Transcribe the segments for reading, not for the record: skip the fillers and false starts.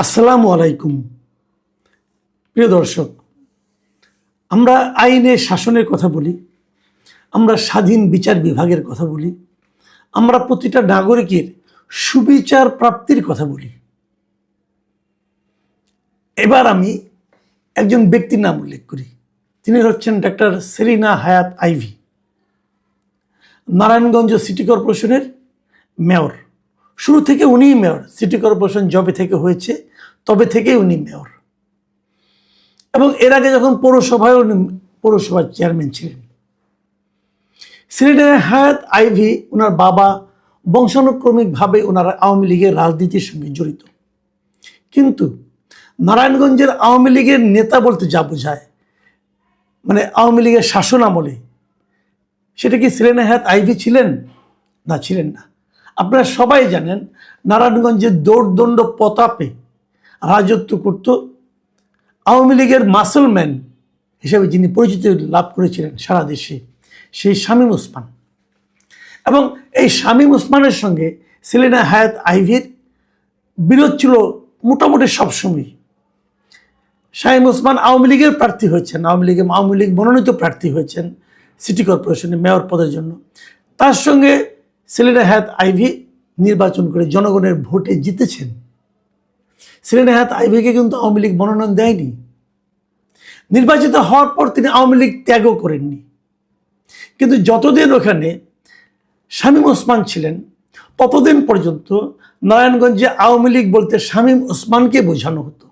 আসসালামু আলাইকুম প্রিয় দর্শক, আমরা আইনের শাসনের কথা বলি, আমরা স্বাধীন বিচার বিভাগের কথা বলি, আমরা প্রতিটা নাগরিকের সুবিচার প্রাপ্তির কথা বলি। এবার আমি একজন ব্যক্তির নাম উল্লেখ করি। তিনি হচ্ছেন ডক্টর সেলিনা হায়াৎ আইভী, নারায়ণগঞ্জ সিটি কর্পোরেশনের মেয়র। শুরু থেকে উনিই মেয়র। সিটি কর্পোরেশন যবে থেকে হয়েছে তবে থেকেই উনি মেয়র, এবং এর আগে যখন পৌরসভার চেয়ারম্যান ছিলেন। সেলিনা হায়াৎ আইভী, ওনার বাবা বংশানুক্রমিকভাবে ওনারা আওয়ামী লীগের রাজনীতির সঙ্গে জড়িত। কিন্তু নারায়ণগঞ্জের আওয়ামী লীগের নেতা বলতে যা বোঝায়, মানে আওয়ামী লীগের শাসন আমলে, সেটা কি সেলিনা হায়াৎ আইভী ছিলেন? না, ছিলেন না। আপনারা সবাই জানেন, নারায়ণগঞ্জের দৌড়দণ্ড প্রতাপে রাজত্ব করত আওয়ামী লীগের মাসলম্যান হিসেবে যিনি পরিচিতি লাভ করেছিলেন সারা দেশে, সেই শামীম ওসমান। এবং এই শামীম ওসমানের সঙ্গে সেলিনা হায়াৎ আইভীর বিরোধ ছিল মোটামুটি সবসময়। শামীম ওসমান আওয়ামী লীগের প্রার্থী হয়েছেন, আওয়ামী লীগ মনোনীত প্রার্থী হয়েছেন সিটি কর্পোরেশনে মেয়র পদের জন্য। তার সঙ্গে সেলিনা হায়াৎ আইভী নির্বাচন করে জনগণের ভোটে জিতেছেন। সেলিনা হায়াৎ আইভীকে কিন্তু আওয়ামী লীগ মনোনয়ন দেয়নি। নির্বাচিত হওয়ার পর তিনি আওয়ামী লীগ ত্যাগও করেননি। কিন্তু যতদিন ওখানে শামীম ওসমান ছিলেন, ততদিন পর্যন্ত নারায়ণগঞ্জে আওয়ামী লীগ বলতে শামীম ওসমানকে বোঝানো হতো।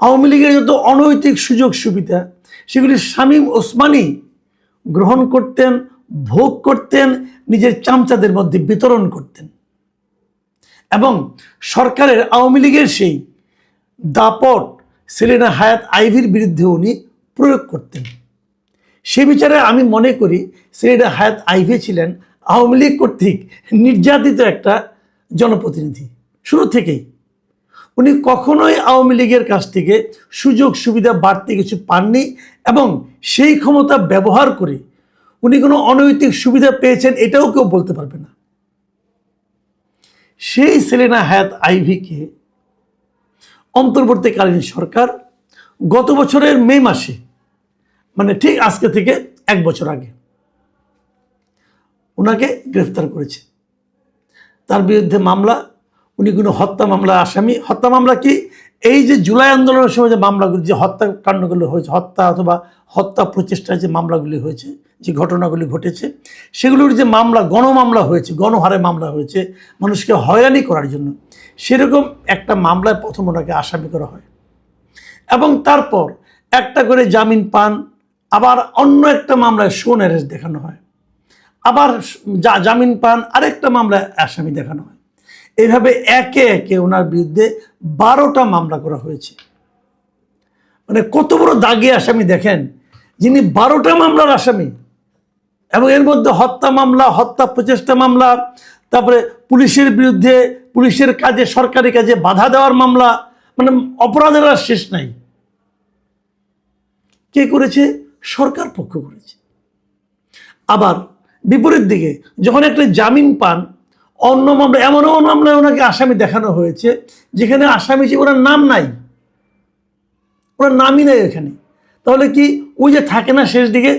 আওয়ামী লীগের যত অনৈতিক সুযোগ সুবিধা, সেগুলি শামীম ওসমানই গ্রহণ করতেন, ভোগ করতেন, নিজের চামচাদের মধ্যে বিতরণ করতেন। এবং সরকারের আওয়ামী লীগের সেই দাপট সেলিনা হায়াৎ আইভীর বিরুদ্ধে উনি প্রয়োগ করতেন। সে বিচারে আমি মনে করি সেলিনা হায়াৎ আইভী ছিলেন আওয়ামী লীগ কর্তৃক নির্যাতিত একটা জনপ্রতিনিধি। শুরু থেকেই উনি কখনোই আওয়ামী লীগের কাছ থেকে সুযোগ সুবিধা বাড়তি কিছু পাননি, এবং সেই ক্ষমতা ব্যবহার করে উনি কোনো অনৈতিক সুবিধা পেয়েছেন এটাও কেউ বলতে পারবে না। সেই সেলিনা হায়াৎ আইভীকে অন্তর্বর্তীকালীন সরকার গত বছরের মে মাসে, মানে ঠিক আজকে থেকে 1 বছর আগে, ওনাকে গ্রেফতার করেছে। তার বিরুদ্ধে মামলা, উনি কোনো হত্যা মামলার আসামি। হত্যা মামলা কি? এই যে জুলাই আন্দোলনের সময় যে মামলাগুলি, যে হত্যাকাণ্ডগুলো হয়েছে, হত্যা অথবা হত্যা প্রচেষ্টার যে মামলাগুলি হয়েছে, যে ঘটনাগুলি ঘটেছে, সেগুলোর যে মামলা, গণমামলা হয়েছে, গণহারে মামলা হয়েছে মানুষকে হয়রানি করার জন্য, সেরকম একটা মামলায় প্রথম ওনাকে আসামি করা হয়, এবং তারপর একটা করে জামিন পান। আবার অন্য একটা মামলায় শোন অ্যারেস্ট দেখানো হয়, আবার জামিন পান, আরেকটা মামলায় আসামি দেখানো হয়। এইভাবে একে একে ওনার বিরুদ্ধে 12টা মামলা করা হয়েছে। মানে কত বড় দাগি আসামি দেখেন, যিনি 12টা মামলার আসামি, এবং এর মধ্যে হত্যা মামলা, হত্যা প্রচেষ্টা মামলা, তারপরে পুলিশের বিরুদ্ধে, পুলিশের কাজে, সরকারি কাজে বাধা দেওয়ার মামলা। মানে অপরাধের আর শেষ নাই। কে করেছে? সরকার পক্ষ করেছে। আবার বিপরীত দিকে যখন একটা জামিন পান, অন্য মামলা, এমন মামলায় ওনাকে আসামি দেখানো হয়েছে যেখানে আসামি যে ওনার নাম নাই, ওনার নামই নাই এখানে। তাহলে কি ওই যে থাকে না শেষ দিকে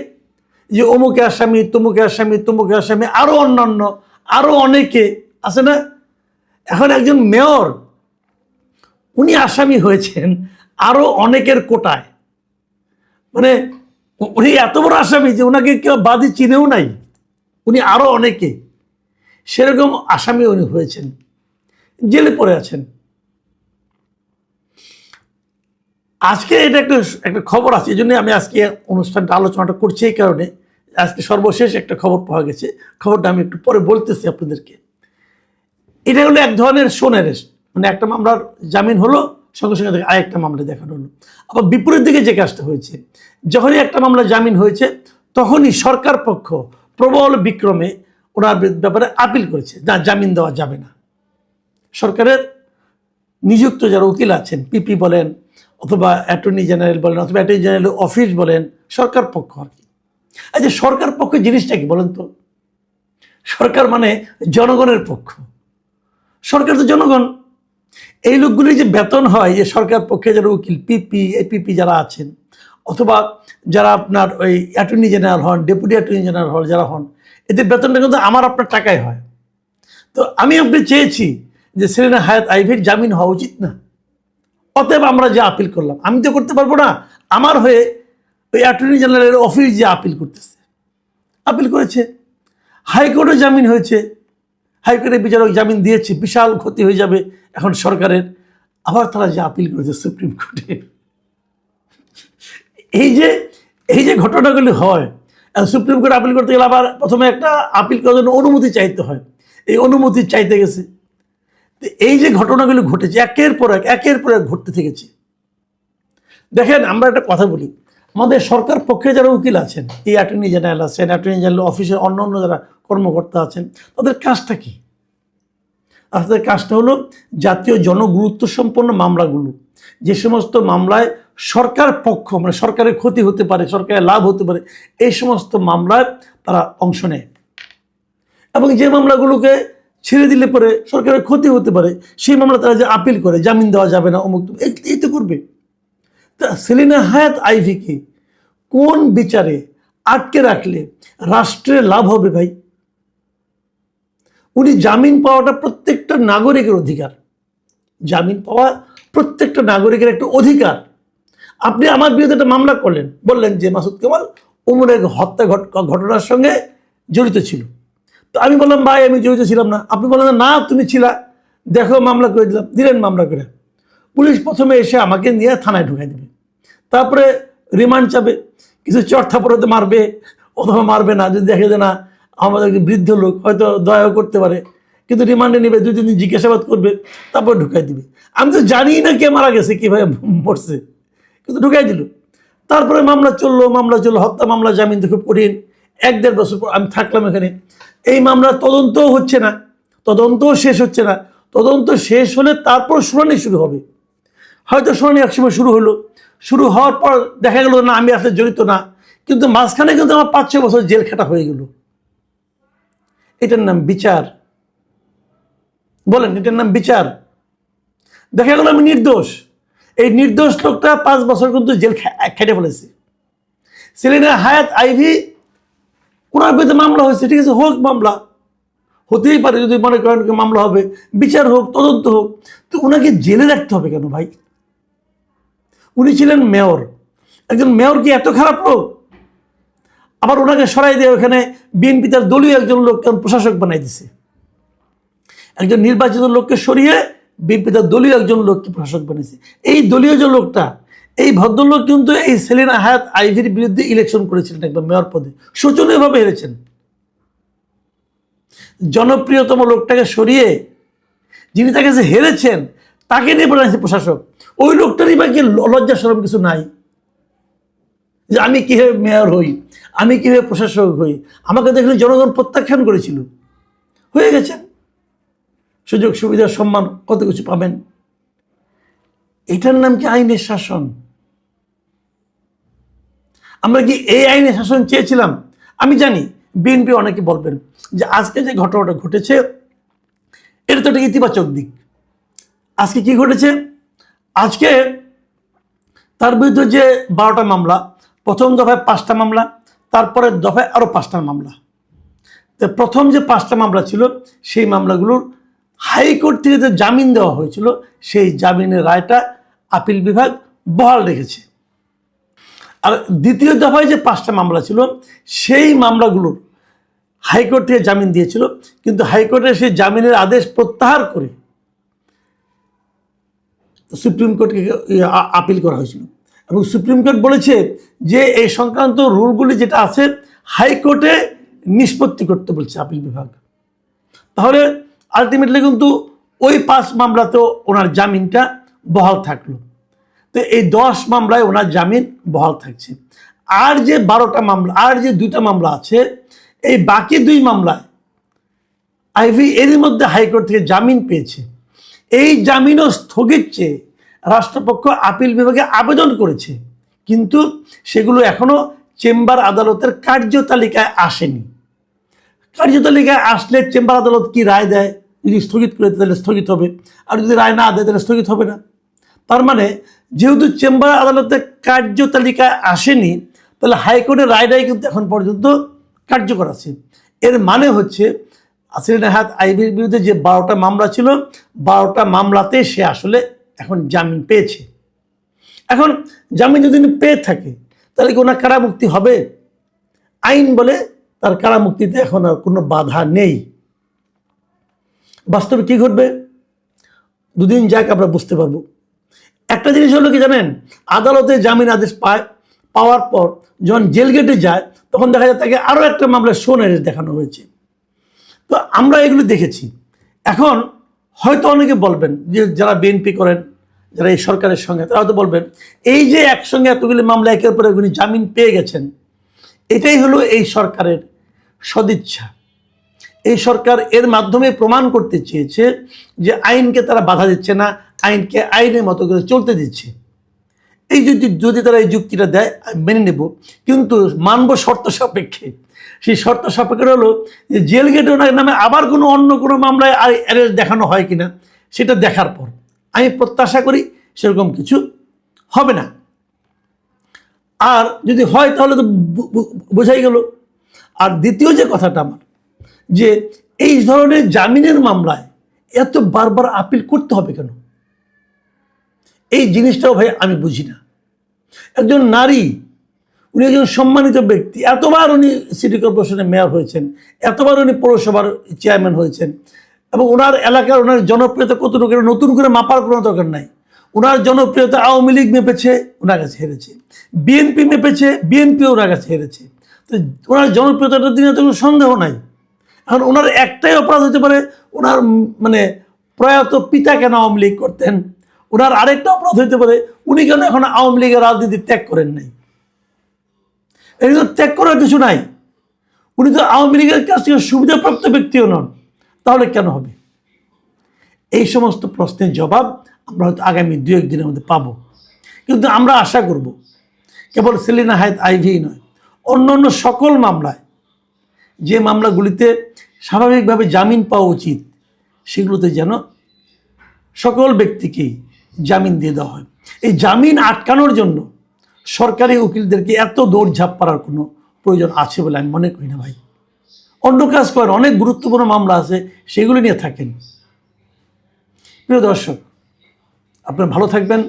যে অমুকে আসামি, তমুকে আসামি, তমুকে আসামি, আরো অন্যান্য আরো অনেকে আছে না? এখন একজন মেয়র, উনি আসামি হয়েছেন আরো অনেকের কোটায়। মানে উনি এত বড় আসামি যে ওনাকে কেউ বাদী চিনেও নাই, উনি আরো অনেকে, সেরকম আসামি উনি হয়েছেন, জেলে পড়ে আছেন। আজকে এটা একটা খবর আছে, এই জন্য আমি আজকে অনুষ্ঠানটা আলোচনাটা করছি। এই কারণে আজকে সর্বশেষ একটা খবর পাওয়া গেছে, খবরটা আমি একটু পরে বলতেছি আপনাদেরকে। এটা হলো এক ধরনের শোন অ্যারেস্ট, মানে একটা মামলার জামিন হলো, সঙ্গে সঙ্গে আরেকটা মামলা দেখানো হলো। আবার বিপরীত দিকে যে কাজটা হয়েছে, যখনই একটা মামলা জামিন হয়েছে তখনই সরকার পক্ষ প্রবল বিক্রমে ওনার ব্যাপারে আপিল করেছে, না, জামিন দেওয়া যাবে না। সরকারের নিযুক্ত যারা উকিল আছেন, পিপি বলেন অথবা অ্যাটর্নি জেনারেল বলেন অথবা অ্যাটর্নি জেনারেল অফিস বলেন, সরকার পক্ষ আর কি। আচ্ছা, সরকার পক্ষ জিনিসটা কি বলেন তো? সরকার মানে জনগণের পক্ষ। সরকার তো জনগণ। এই লোকগুলি যে বেতন হয়, যে সরকার পক্ষে যারা উকিল, পিপি, এপিপি যারা আছেন, অথবা যারা আপনার ওই অ্যাটর্নি জেনারেল হন, ডেপুটি অ্যাটর্নি জেনারেল হন, যারা হন, এদের বেতনটা কিন্তু আমার আপনার টাকায় হয়। তো আমি আপনি চেয়েছি যে সেলিনা হায়াৎ আইভীর জামিন হওয়া উচিত না। অতএব আমরা যে আপিল করলাম, আমি তো করতে পারবো না, আমার হয়ে ওই অ্যাটর্নি জেনারেলের অফিস যে আপিল করতেছে, আপিল করেছে, হাইকোর্টে জামিন হয়েছে, হাইকোর্টের বিচারক জামিন দিয়েছে, বিশাল ক্ষতি হয়ে যাবে এখন সরকারের। আবার তারা যে আপিল করেছে সুপ্রিম কোর্টে। এই যে এই যে ঘটনাগুলি হয়, সুপ্রিম কোর্ট আপিল করতে গেলে আবার প্রথমে একটা আপিল করার জন্য অনুমতি চাইতে হয়, এই অনুমতি চাইতে গেছে। এই যে ঘটনাগুলি ঘটেছে একের পর এক ঘটতে থেকেছে। দেখেন, আমরা একটা কথা বলি, আমাদের সরকার পক্ষে যারা উকিল আছেন, এই অ্যাটর্নি জেনারেল আছেন, অ্যাটর্নি জেনারেল অফিসের অন্য অন্য যারা কর্মকর্তা আছেন, তাদের কাজটা কি? তাদের কাজটা হলো জাতীয় জনগুরুত্ব সম্পন্ন মামলাগুলো, যে সমস্ত মামলায় সরকার পক্ষ, মানে সরকারের ক্ষতি হতে পারে, সরকারের লাভ হতে পারে, এই সমস্ত মামলায় তারা অংশ নেয়। এবং যে মামলাগুলোকে ছেড়ে দিলে পরে সরকারের ক্ষতি হতে পারে, সেই মামলা তারা যে আপিল করে, জামিন দেওয়া যাবে না, অমুক, এই তো করবে। তা সেলিনা হায়াৎ আইভীকে কোন বিচারে আটকে রাখলে রাষ্ট্রের লাভ হবে ভাই? উনি জামিন পাওয়াটা প্রত্যেকটা নাগরিকের অধিকার। জামিন পাওয়া প্রত্যেকটা নাগরিকের একটা অধিকার। আপনি আমার বিরুদ্ধে একটা মামলা করলেন, বললেন যে মাসুদ কামাল অমুক এক হত্যা ঘটনার সঙ্গে জড়িত ছিল। তো আমি বললাম ভাই আমি জড়িত ছিলাম না। আপনি বললেন না তুমি ছিলা, দেখো মামলা করে দিলেন মামলা করে। পুলিশ প্রথমে এসে আমাকে নিয়ে থানায় ঢুকাই দেবে, তারপরে রিমান্ড চাবে, কিছু চড়থাপড়াতে মারবে অথবা মারবে না, যদি দেখে যে না আমাদের বৃদ্ধ লোক, হয়তো দয়াও করতে পারে, কিন্তু রিমান্ডে নেবে, 2-3 দিন জিজ্ঞাসাবাদ করবে, তারপর ঢুকাই দিবে। আমি তো জানি না কে মারা গেছে, কীভাবে মরছে, কিন্তু ঢুকাই দিল। তারপরে মামলা চললো, হত্যা মামলা, জামিন তো খুব কঠিন। 1-1.5 বছর পর আমি থাকলাম এখানে। এই মামলার তদন্তও হচ্ছে না, তদন্তও শেষ হচ্ছে না। তদন্ত শেষ হলে তারপর শুনানি শুরু হবে। হয়তো শুনানি একসময় শুরু হলো, শুরু হওয়ার পর দেখা গেল না আমি আসলে জড়িত না, কিন্তু মাঝখানে কিন্তু আমার 5-6 বছর জেল খাটা হয়ে গেল। এটার নাম বিচার? বলেন, এটার নাম বিচার? দেখা গেল আমি নির্দোষ, এই নির্দোষ লোকটা 5 বছর কিন্তু জেল খেটে ফেলেছে। সেলিনা হায়াৎ আইভী, ওনার বিরুদ্ধে মামলা হয়েছে, ঠিক আছে, হোক, মামলা হতেই পারে, যদি মনে করেন মামলা হবে, বিচার হোক, তদন্ত হোক, তো ওনাকে জেলে রাখতে হবে কেন ভাই? উনি ছিলেন মেয়র, একজন মেয়র কি এত খারাপ লোক? আবার ওনাকে সরাই দিয়ে ওখানে বিএনপি তার দলীয় একজন লোককে প্রশাসক বানাই দিছে। একজন নির্বাচিত লোককে সরিয়ে বিএনপি তার দলীয় একজন লোককে প্রশাসক বানিয়েছে। এই দলীয় যে লোকটা, এই ভদ্রলোক কিন্তু এই সেলিনা হায়াৎ আইভীর বিরুদ্ধে ইলেকশন করেছিলেন, একবার মেয়র পদে শোচনীয়ভাবে হেরেছেন। জনপ্রিয়তম লোকটাকে সরিয়ে, যিনি তার কাছে হেরেছেন, তাকে নিয়ে বানাইছে প্রশাসক। ওই লোকটারই বা কি লজ্জা শরম কিছু নাই যে আমি কিভাবে মেয়র হই, আমি কিভাবে প্রশাসক হই? আমাকে দেখলে জনগণ প্রত্যাখ্যান করেছিল, হয়ে গেছেন, সুযোগ সুবিধা সম্মান কত কিছু পাবেন। এটার নাম কি আইনের শাসন? আমরা কি এই আইনের শাসন চেয়েছিলাম? আমি জানি বিএনপি অনেকে বলবেন যে আজকে যে ঘটনাটা ঘটেছে এটা তো একটা ইতিবাচক দিক। আজকে কি ঘটেছে? আজকে তার বিরুদ্ধে যে 12টা মামলা, প্রথম দফায় 5টা মামলা, তারপরে দফায় আরও 5টা মামলা। তো প্রথম যে 5টা মামলা ছিল, সেই মামলাগুলোর হাইকোর্ট থেকে যে জামিন দেওয়া হয়েছিল, সেই জামিনের রায়টা আপিল বিভাগ বহাল রেখেছে। আর দ্বিতীয় দফায় যে 5টা মামলা ছিল, সেই মামলাগুলোর হাইকোর্ট থেকে জামিন দিয়েছিল, কিন্তু হাইকোর্টের সেই জামিনের আদেশ প্রত্যাহার করে সুপ্রিম কোর্টকে আপিল করা হয়েছিল। এবং সুপ্রিম কোর্ট বলেছে যে এই সংক্রান্ত রুলগুলি যেটা আছে হাইকোর্টে নিষ্পত্তি করতে বলছে আপিল বিভাগ। তাহলে আলটিমেটলি কিন্তু ওই 5 মামলাতেও ওনার জামিনটা বহাল থাকলো। তো এই 10 মামলায় ওনার জামিন বহাল থাকছে। আর যে 12টা মামলা, আর যে 2টা মামলা আছে, এই বাকি 2 মামলায় আইভী এরই মধ্যে হাইকোর্ট থেকে জামিন পেয়েছে। এই জামিনও স্থগিত চেয়ে রাষ্ট্রপক্ষ আপিল বিভাগে আবেদন করেছে, কিন্তু সেগুলো এখনো চেম্বার আদালতের কার্যতালিকায় আসেনি। কার্যতালিকায় আসলে চেম্বার আদালত কি রায় দেয় যদি স্থগিত করে দেয় তাহলে স্থগিত হবে, আর যদি রায় না দেয় তাহলে স্থগিত হবে না। তার মানে যেহেতু চেম্বার আদালতে কার্যতালিকায় আসেনি, তাহলে হাইকোর্টের রায়টাই কিন্তু এখন পর্যন্ত কার্যকর আছে। এর মানে হচ্ছে সেলিনা হায়াৎ আইভীর বিরুদ্ধে যে 12টা মামলা ছিল, 12টা মামলাতে সে আসলে এখন জামিন পেয়েছে। এখন জামিন যদি পেয়ে থাকে তাহলে কি ওনার কারামুক্তি হবে? আইন বলে তার কারামুক্তিতে এখন আর কোনো বাধা নেই। বাস্তবে কি ঘটবে দুদিন যাক আমরা বুঝতে পারবো। একটা জিনিস হলো কি জানেন, আদালতে জামিন আদেশ পাওয়ার পর যখন জেল গেটে যায় তখন দেখা যায় তাকে আরও একটা মামলায় শোন আদেশ দেখানো হয়েছে। তো আমরা এগুলো দেখেছি। এখন হয়তো অনেকে বলবেন যে যারা বিএনপি করেন, যারা এই সরকারের সঙ্গে, তারা হয়তো বলবেন এই যে একসঙ্গে এতগুলি মামলা একের পর উনি জামিন পেয়ে গেছেন, এটাই হলো এই সরকারের সদিচ্ছা। এই সরকার এর মাধ্যমে প্রমাণ করতে চেয়েছে যে আইনকে তারা বাধা দিচ্ছে না, আইনকে আইনের মতো করে চলতে দিচ্ছে। এই যদি তারা এই যুক্তিটা দেয় আমি মেনে নেব, কিন্তু মানব শর্ত সাপেক্ষে। সেই শর্ত সাপেক্ষে হলো যে জেল গেটে ওনার নামে আবার অন্য কোনো মামলায় অ্যারেস্ট দেখানো হয় কিনা সেটা দেখার পর আমি প্রত্যাশা করি সেরকম কিছু হবে না। আর যদি হয় তাহলে তো বোঝাই গেল। আর দ্বিতীয় যে কথাটা আমার, যে এই ধরনের জামিনের মামলায় এত বারবার আপিল করতে হবে কেন? এই জিনিসটাও ভাই আমি বুঝি না। একজন নারী, উনি একজন সম্মানিত ব্যক্তি, এতবার উনি সিটি কর্পোরেশনের মেয়র হয়েছেন, এতবার উনি পৌরসভার চেয়ারম্যান হয়েছেন, এবং ওনার এলাকার ওনার জনপ্রিয়তা কতটুকু নতুন করে মাপার কোনো দরকার নাই। ওনার জনপ্রিয়তা আওয়ামী লীগ মেপেছে, ওনার কাছে হেরেছে। বিএনপি মেপেছে, বিএনপি ওনার কাছে হেরেছে। তো ওনার জনপ্রিয়তাটার দিনে তো কোনো সন্দেহ নাই। এখন ওনার একটাই অপরাধ হতে পারে, ওনার প্রয়াত পিতা কেন আওয়ামী লীগ করতেন। ওনার আরেকটা অপরাধ হতে পারে উনি কেন এখন আওয়ামী লীগের রাজনীতি ত্যাগ করেন নাই। এই তো ত্যাগ করার কিছু নাই, উনি তো আওয়ামী লীগের কাছ থেকে সুবিধাপ্রাপ্ত ব্যক্তিও নন, তাহলে কেন হবে? এই সমস্ত প্রশ্নের জবাব আমরা হয়তো আগামী 2-1 দিনের মধ্যে পাবো। কিন্তু আমরা আশা করব কেবল সেলিনা হায়াৎ আইভী নয়, অন্য সকল মামলায়, যে মামলাগুলিতে স্বাভাবিকভাবে জামিন পাওয়া উচিত, সেগুলোতে যেন সকল ব্যক্তিকেই জামিন দিয়ে দেওয়া হয়। এই জামিন আটকানোর জন্য সরকারি উকিলদেরকে এত দৌড়ঝাঁপ করার কোনো প্রয়োজন আছে বলে আমি মনে করি না ভাই। অন্য কাজ করেন, অনেক গুরুত্বপূর্ণ মামলা আছে, সেগুলি নিয়ে থাকেন। প্রিয় দর্শক, আপনারা ভালো থাকবেন,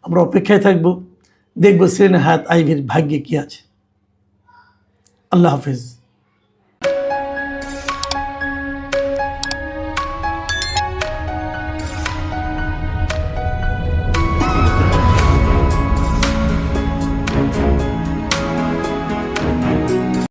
আমরা অপেক্ষায় থাকব, দেখব সেলিনা হায়াৎ আইভীর ভাগ্যে কি আছে। আল্লাহ হাফেজ।